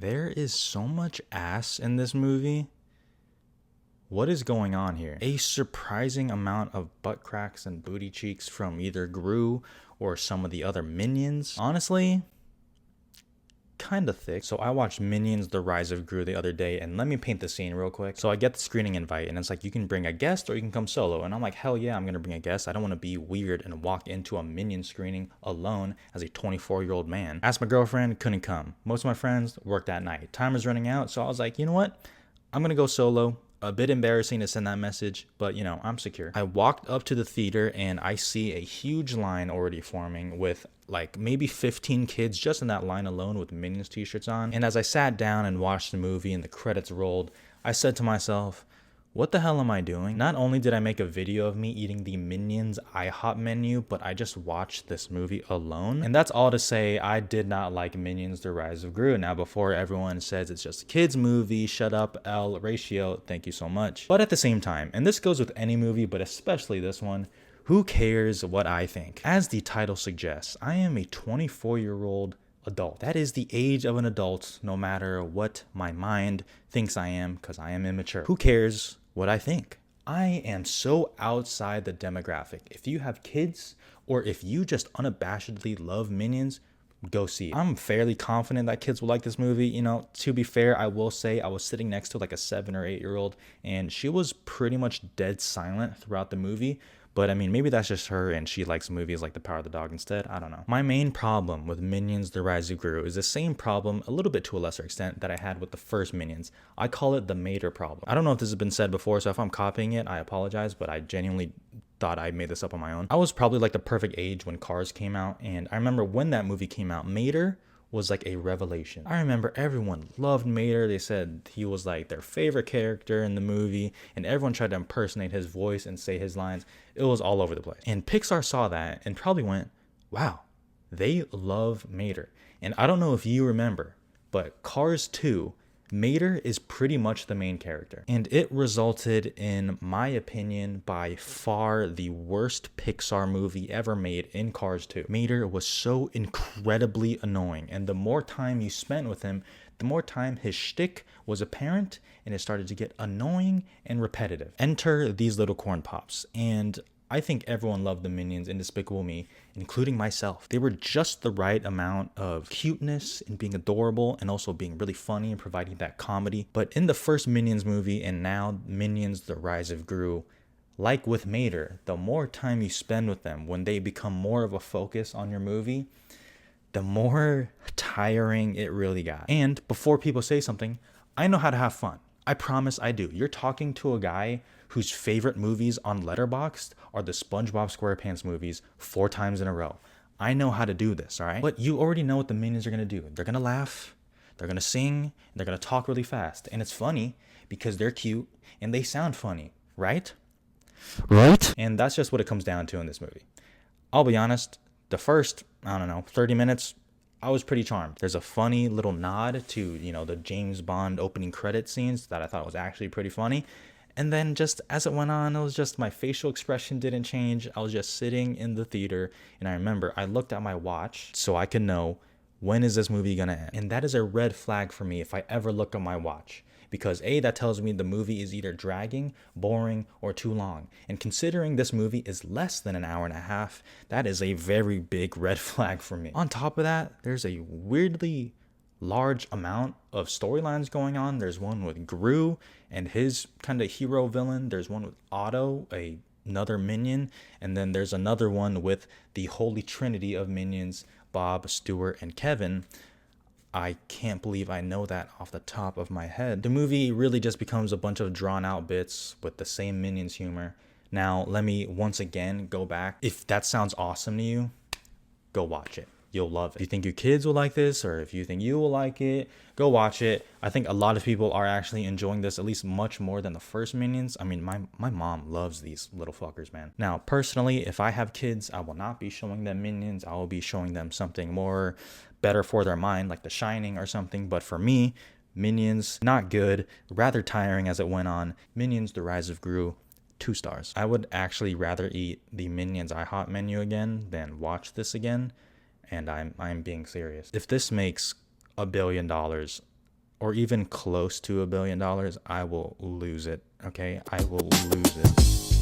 There is so much ass in this movie. What is going on here? A surprising amount of butt cracks and booty cheeks from either GRU or some of the other minions. Honestly, kind of thick. So I watched Minions: The Rise of GRU the other day, and let me paint the scene real quick. So I get the screening invite, and it's like, you can bring a guest or you can come solo. And I'm like, hell yeah, I'm gonna bring a guest. I don't want to be weird and walk into a Minion screening alone as a 24-year-old man. Asked my girlfriend, couldn't come. Most of my friends worked that night. Time was running out, so I was like, you know what? I'm gonna go solo. A bit embarrassing to send that message, but you know, I'm secure. I walked up to the theater and I see a huge line already forming with like maybe 15 kids just in that line alone with Minions t-shirts on. And as I sat down and watched the movie and the credits rolled, I said to myself, what the hell am I doing? Not only did I make a video of me eating the Minions IHOP menu, but I just watched this movie alone. And that's all to say, I did not like Minions: The Rise of GRU. Now, before everyone says it's just a kid's movie, shut up, L ratio, thank you so much. But at the same time, and this goes with any movie, but especially this one, who cares what I think? As the title suggests, I am a 24-year-old adult. That is the age of an adult, no matter what my mind thinks I am, because I am immature. Who cares what I think? I am so outside the demographic. If you have kids or if you just unabashedly love Minions, go see it. I'm fairly confident that kids will like this movie. You know, to be fair, I will say I was sitting next to like a 7 or 8 year old and she was pretty much dead silent throughout the movie. But I mean, maybe that's just her and she likes movies like The Power of the Dog instead. I don't know. My main problem with Minions: The Rise of GRU is the same problem, a little bit to a lesser extent, that I had with the first Minions. I call it the Mater problem. I don't know if this has been said before, so if I'm copying it, I apologize, but I genuinely thought I made this up on my own. I was probably like the perfect age when Cars came out, and I remember when that movie came out, Mater was like a revelation. I remember everyone loved Mater. They said he was like their favorite character in the movie, and everyone tried to impersonate his voice and say his lines. It was all over the place. And Pixar saw that and probably went, wow, they love Mater. And I don't know if you remember, but Cars 2, Mater is pretty much the main character. And it resulted in my opinion by far the worst Pixar movie ever made in Cars 2. Mater was so incredibly annoying, and the more time you spent with him, the more time his shtick was apparent and it started to get annoying and repetitive. Enter these little corn pops, and I think everyone loved the Minions in Despicable Me, including myself. They were just the right amount of cuteness and being adorable and also being really funny and providing that comedy. But in the first Minions movie and now Minions: The Rise of GRU, like with Mater, the more time you spend with them, when they become more of a focus on your movie, the more tiring it really got. And before people say something, I know how to have fun. I promise I do. You're talking to a guy whose favorite movies on Letterboxd are the SpongeBob SquarePants movies 4 times in a row. I know how to do this, all right? But you already know what the Minions are gonna do. They're gonna laugh, they're gonna sing, and they're gonna talk really fast. And it's funny because they're cute and they sound funny, right? Right? And that's just what it comes down to in this movie. I'll be honest, the first, 30 minutes, I was pretty charmed. There's a funny little nod to, the James Bond opening credit scenes that I thought was actually pretty funny. And then just as it went on, it was just my facial expression didn't change. I was just sitting in the theater, and I remember I looked at my watch so I could know, when is this movie gonna end? And that is a red flag for me if I ever look at my watch. Because A, that tells me the movie is either dragging, boring, or too long. And considering this movie is less than an hour and a half, that is a very big red flag for me. On top of that, there's a weirdly large amount of storylines going on. There's one with GRU and his kind of hero villain. There's one with Otto, another Minion. And then there's another one with the holy trinity of Minions, Bob, Stuart, and Kevin. I can't believe I know that off the top of my head. The movie really just becomes a bunch of drawn out bits with the same Minions humor. Now, let me once again go back. If that sounds awesome to you, go watch it. You'll love it. If you think your kids will like this, or if you think you will like it, go watch it. I think a lot of people are actually enjoying this at least much more than the first Minions. I mean, my mom loves these little fuckers, man. Now, personally, if I have kids, I will not be showing them Minions. I will be showing them something more better for their mind, like The Shining or something. But for me, Minions, not good, rather tiring as it went on. Minions: The Rise of GRU, 2 stars. I would actually rather eat the Minions IHOP menu again than watch this again. And I'm being serious. If this makes $1 billion, or even close to $1 billion, I will lose it. Okay, I will lose it.